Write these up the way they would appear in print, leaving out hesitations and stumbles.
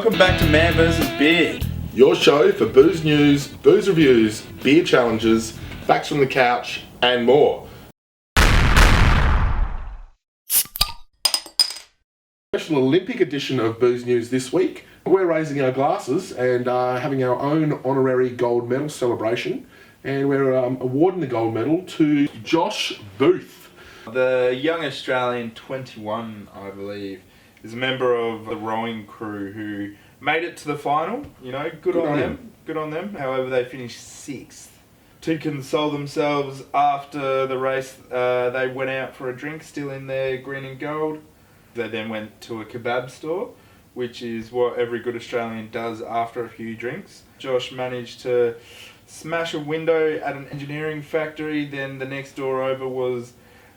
Welcome back to Man vs. Beer. Your show for booze news, booze reviews, beer challenges, facts from the couch, and more. Special Olympic edition of Booze News this week. We're raising our glasses and having our own honorary gold medal celebration, and we're awarding the gold medal to Josh Booth. The young Australian, 21 I believe, is a member of the rowing crew who made it to the final. You know, good on them. Good on them. However, they finished 6th. To console themselves after the race, they went out for a drink, still in their green and gold. They then went to a kebab store, which is what every good Australian does after a few drinks. Josh managed to smash a window at an engineering factory. Then the next door over was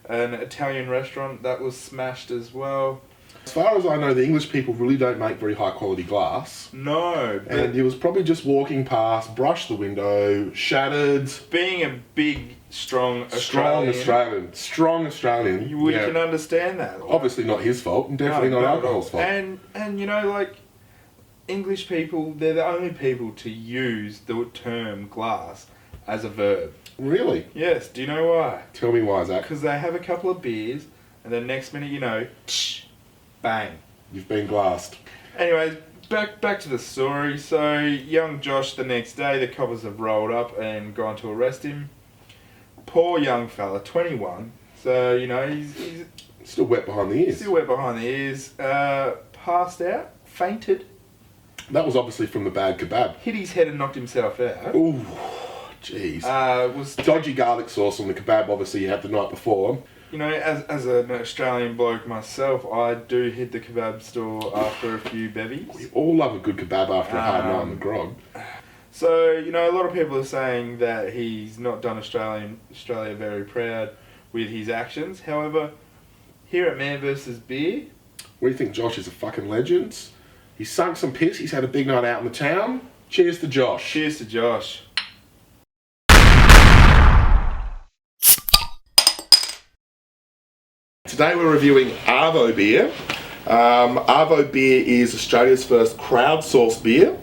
an Italian restaurant that was smashed as well. As far as I know, the English people really don't make very high quality glass. No. And he was probably just walking past, brushed the window, shattered. Being a big, strong Australian. Strong Australian. We can understand that. Obviously not his fault, and definitely not alcohol's fault. And you know, like, English people, they're the only people to use the term glass as a verb. Really? Yes. Do you know why? Tell me why, Zach. Because they have a couple of beers, and then next minute, you know, bang. You've been glassed. Anyways, back to the story. So, young Josh, the next day, the coppers have rolled up and gone to arrest him. Poor young fella, 21. So, you know, he's still wet behind the ears. Still wet behind the ears. Passed out, fainted. That was obviously from the bad kebab. Hit his head and knocked himself out. Ooh, jeez. Was dodgy garlic sauce on the kebab, obviously, you had the night before. You know, as an Australian bloke myself, I do hit the kebab store after a few bevies. We all love a good kebab after a hard night on the grog. So, you know, a lot of people are saying that he's not done Australia very proud with his actions. However, here at Man vs. Beer, we think Josh is a fucking legend. He's sunk some piss, he's had a big night out in the town. Cheers to Josh. Cheers to Josh. Today we're reviewing Arvo beer. Arvo beer is Australia's first crowdsourced beer.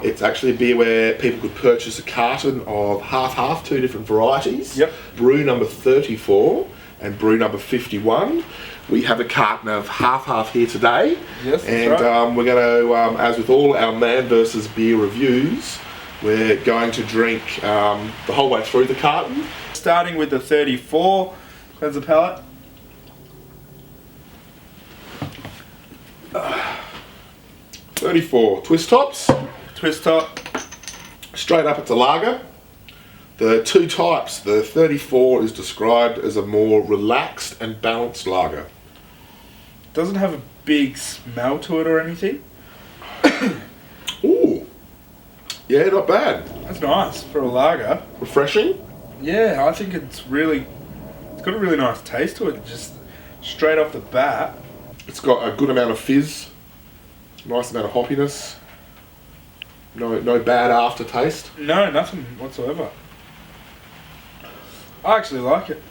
It's actually a beer where people could purchase a carton of half-half, 2 different varieties. Yep. Brew number 34 and brew number 51. We have a carton of half-half here today. Yes, that's and right. We're going to, as with all our Man vs. Beer reviews, we're going to drink the whole way through the carton. Starting with the 34, cleanse the palate. 34 twist tops. Twist top. Straight up, it's a lager. The two types, the 34 is described as a more relaxed and balanced lager. Doesn't have a big smell to it or anything. Ooh, yeah, not bad. That's nice for a lager. Refreshing. Yeah, I think it's got a really nice taste to it, just straight off the bat. It's got a good amount of fizz, nice amount of hoppiness. No bad aftertaste. No, nothing whatsoever. I actually like it.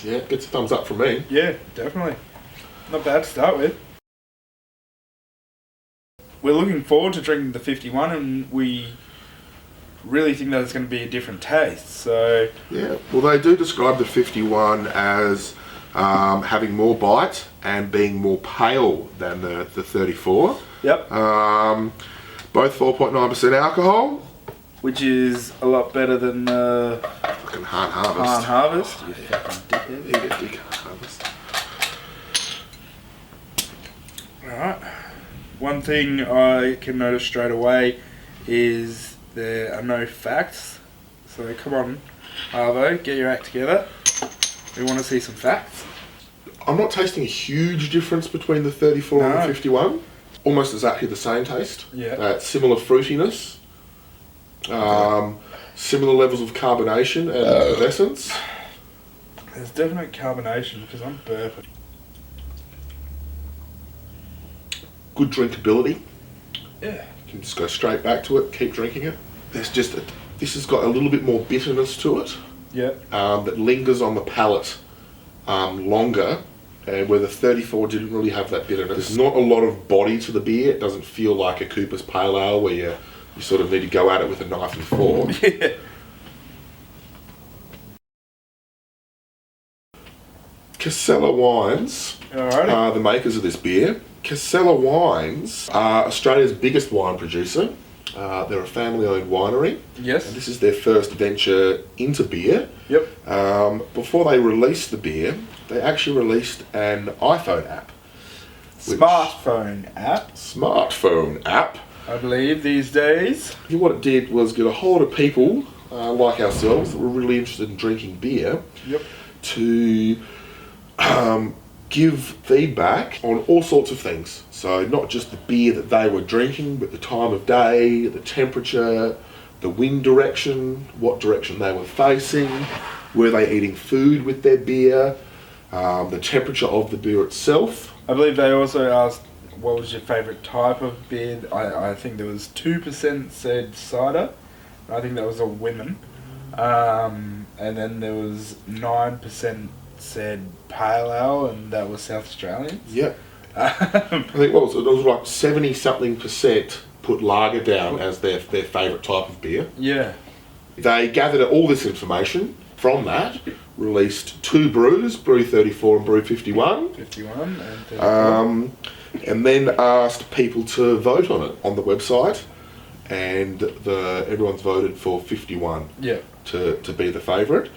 Yeah, it gets a thumbs up from me. Yeah, definitely. Not bad to start with. We're looking forward to drinking the 51, and we really think that it's going to be a different taste. So yeah, well, they do describe the 51 as having more bite and being more pale than the 34. Yep. Both 4.9% alcohol. Which is a lot better than Fucking Hard Harvest. Hard Harvest. You fucking dickhead. Eat a dick Harvest. Alright. One thing I can notice straight away is there are no facts. So come on, Arvo, get your act together. We want to see some facts. I'm not tasting a huge difference between the 34 and the 51. Almost exactly the same taste. Yeah. Similar fruitiness. Similar levels of carbonation and effervescence. There's definite carbonation because I'm burping. Good drinkability. Yeah. You can just go straight back to it, keep drinking it. This has got a little bit more bitterness to it. Yeah. That lingers on the palate longer and where the 34 didn't really have that bitterness. There's not a lot of body to the beer. It doesn't feel like a Cooper's Pale Ale where you sort of need to go at it with a knife and fork. Yeah. Casella Wines are the makers of this beer. Casella Wines are Australia's biggest wine producer. They're a family-owned winery. Yes. And this is their first venture into beer. Yep. Before they released the beer, they actually released an iPhone app. Smartphone app. I believe these days. What it did was get a whole lot of people like ourselves that were really interested in drinking beer. Yep. To give feedback on all sorts of things. So not just the beer that they were drinking, but the time of day, the temperature, the wind direction, what direction they were facing, were they eating food with their beer, the temperature of the beer itself. I believe they also asked what was your favourite type of beer. I think there was 2% said cider. I think that was all women. And then there was 9% said pale ale, and that was South Australians. Yeah. I think it was like 70-something% put lager down as their favourite type of beer. Yeah. They gathered all this information from that, released 2 brews, Brew 34 and Brew 51. 51 and 34. And then asked people to vote on it on the website, and everyone's voted for 51 to be the favourite.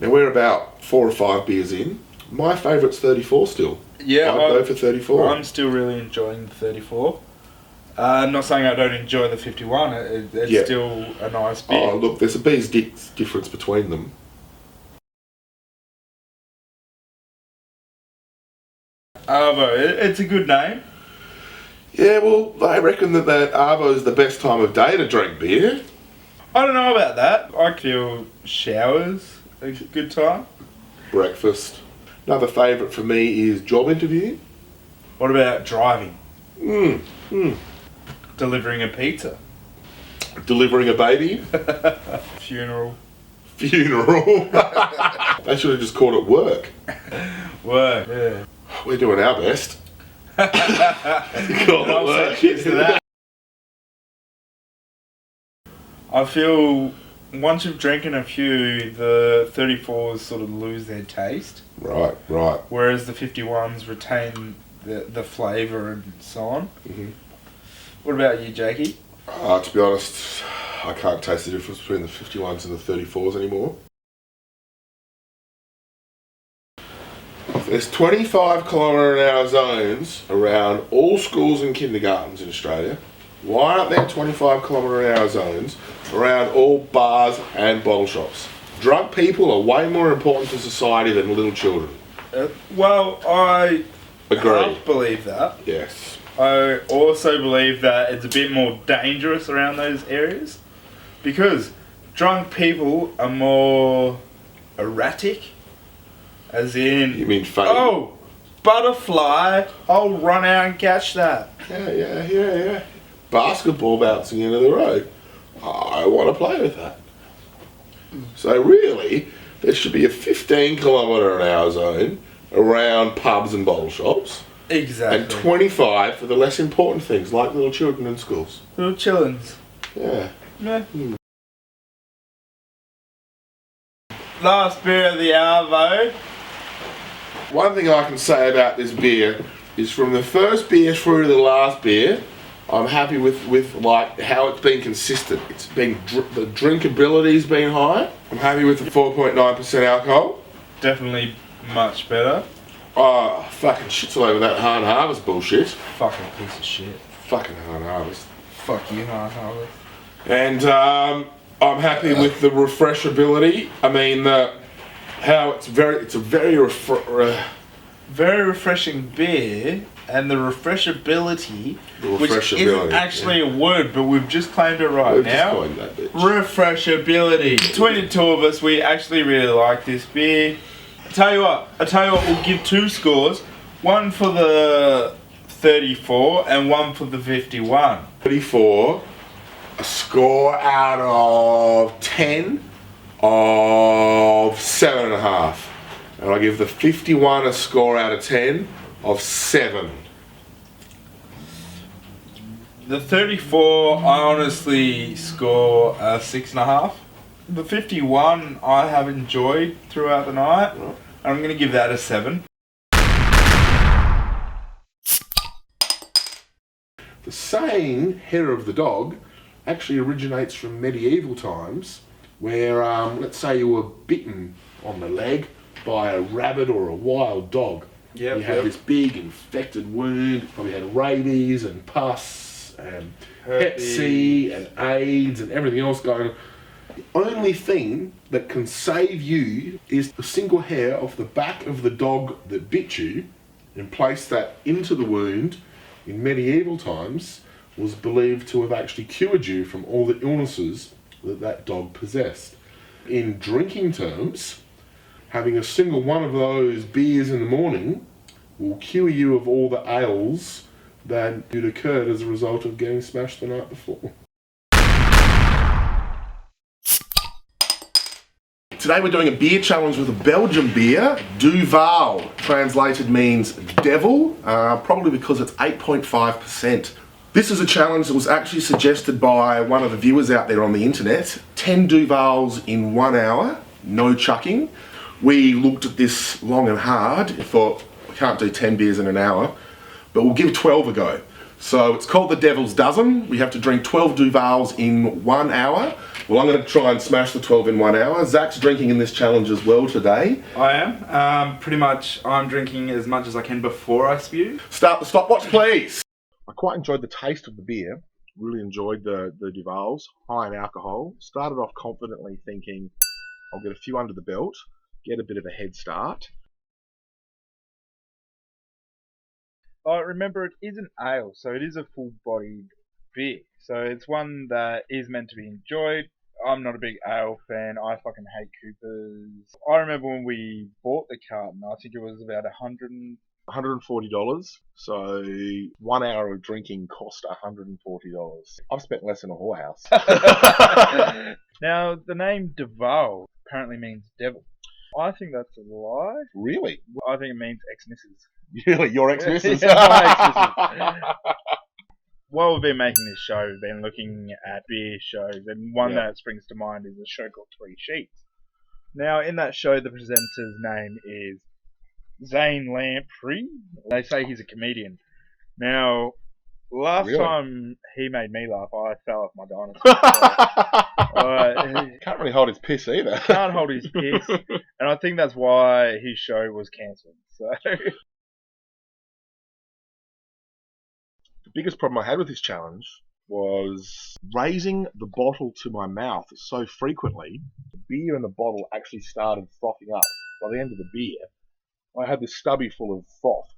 Now we're about 4 or 5 beers in. My favourite's 34 still. Yeah, I'd go for 34. I'm still really enjoying the 34. I'm not saying I don't enjoy the 51. It's still a nice beer. Oh, look, there's a beer's difference between them. Arvo, it's a good name. Yeah, well, they reckon that Arvo's the best time of day to drink beer. I don't know about that. I feel showers a good time. Breakfast. Another favourite for me is job interview. What about driving? Delivering a pizza. Delivering a baby. Funeral. They should have just called it work. Work, yeah. We're doing our best. Call it work. To that. I feel once you've drinking a few, the 34s sort of lose their taste. Right. Whereas the 51s retain the flavour and so on. Mm-hmm. What about you, Jakey? To be honest, I can't taste the difference between the 51s and the 34s anymore. There's 25 km/h zones around all schools and kindergartens in Australia. Why aren't there 25 km/h zones around all bars and bottle shops? Drunk people are way more important to society than little children. Well, I agree. Half believe that. Yes. I also believe that it's a bit more dangerous around those areas because drunk people are more erratic, as in... You mean fake? Oh, butterfly, I'll run out and catch that. Yeah. Basketball bouncing into the road. I want to play with that. So really, there should be a 15 km/h zone around pubs and bottle shops. Exactly. And 25 for the less important things, like little children in schools. Little chillins. Yeah. Last beer of the Arvo. One thing I can say about this beer is from the first beer through to the last beer, I'm happy with like how it's been consistent. It's been the drinkability's been high. I'm happy with the 4.9% alcohol. Definitely much better. Oh, fucking shit's all over that Hard Harvest bullshit. Fucking piece of shit. Fucking Hard Harvest. Fuck you, Hard Harvest. And I'm happy with the refreshability. I mean, how it's a very very refreshing beer, and the refreshability, which isn't actually a word, but we've just claimed it right now. Just that bitch. Refreshability. Between the two of us, we actually really like this beer. I tell you what, we'll give 2 scores. One for the 34 and one for the 51. 34, a score out of 10 of 7.5. and I give the 51 a score out of 10 of 7. The 34, I honestly score a 6.5. The 51, I have enjoyed throughout the night. I'm going to give that a 7. The saying, hair of the dog, actually originates from medieval times where, let's say you were bitten on the leg by a rabbit or a wild dog. Yep, you had this big infected wound, probably had rabies and pus and Hep C and AIDS and everything else going on. The only thing that can save you is a single hair off the back of the dog that bit you, and place that into the wound. In medieval times, was believed to have actually cured you from all the illnesses that dog possessed. In drinking terms, having a single one of those beers in the morning will cure you of all the ails that had occurred as a result of getting smashed the night before. Today we're doing a beer challenge with a Belgian beer. Duvel, translated means devil, probably because it's 8.5%. This is a challenge that was actually suggested by one of the viewers out there on the internet. 10 Duvels in 1 hour, no chucking. We looked at this long and hard and thought, we can't do 10 beers in an hour, but we'll give 12 a go. So it's called the Devil's Dozen. We have to drink 12 Duvels in 1 hour. Well, I'm going to try and smash the 12 in 1 hour. Zach's drinking in this challenge as well today. I am. Pretty much, I'm drinking as much as I can before I spew. Start the stopwatch, please. I quite enjoyed the taste of the beer. Really enjoyed the Duvels, high in alcohol. Started off confidently thinking, I'll get a few under the belt, get a bit of a head start. Remember, it is an ale, so it is a full-bodied beer. So it's one that is meant to be enjoyed. I'm not a big ale fan. I fucking hate Coopers. I remember when we bought the carton, I think it was about $140. So 1 hour of drinking cost $140. I've spent less in a whorehouse. Now, the name Duvel apparently means devil. I think that's a lie. Really? I think it means ex-missus. Really? Your ex-missus? Yeah, my ex-missus. While we've been making this show, we've been looking at beer shows, and one that springs to mind is a show called Three Sheets. Now, in that show, the presenter's name is Zane Lamprey. They say he's a comedian. Now, last time he made me laugh, I fell off my dinosaur. Can't really hold his piss either. Can't hold his piss, and I think that's why his show was cancelled. So. The biggest problem I had with this challenge was raising the bottle to my mouth so frequently, the beer in the bottle actually started frothing up. By the end of the beer, I had this stubby full of froth.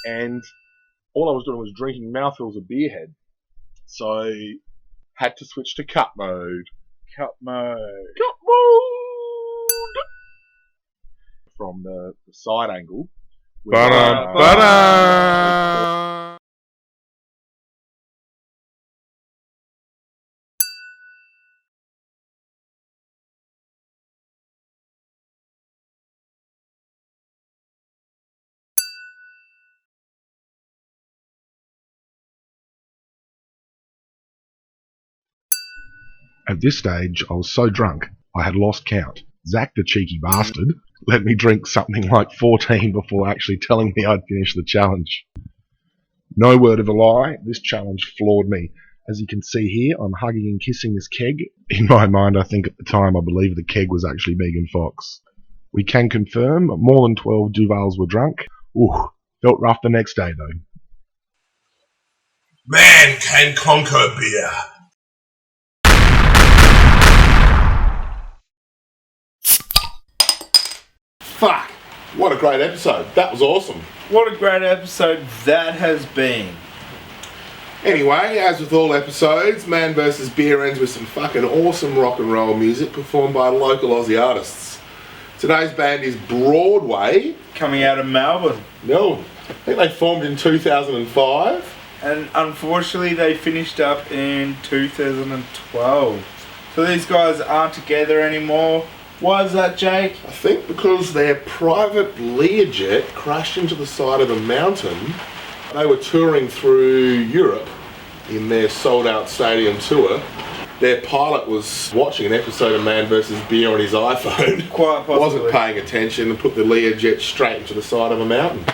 And all I was doing was drinking mouthfuls of beer head. So, had to switch to cut mode. Cut mode. Cut mode! From the side angle. Ba-da-ba-da! At this stage, I was so drunk, I had lost count. Zach, the cheeky bastard, let me drink something like 14 before actually telling me I'd finished the challenge. No word of a lie, this challenge floored me. As you can see here, I'm hugging and kissing this keg. In my mind, I think at the time I believe the keg was actually Megan Fox. We can confirm more than 12 Duvels were drunk. Ooh, felt rough the next day though. Man can conquer beer. Fuck! What a great episode. That was awesome. What a great episode that has been. Anyway, as with all episodes, Man vs. Beer ends with some fucking awesome rock and roll music performed by local Aussie artists. Today's band is Broadway. Coming out of Melbourne. No, I think they formed in 2005. And unfortunately they finished up in 2012. So these guys aren't together anymore. Why is that, Jake? I think because their private Learjet crashed into the side of a mountain. They were touring through Europe in their sold-out stadium tour. Their pilot was watching an episode of Man vs. Beer on his iPhone. Quite possibly. Wasn't paying attention and put the Learjet straight into the side of a mountain.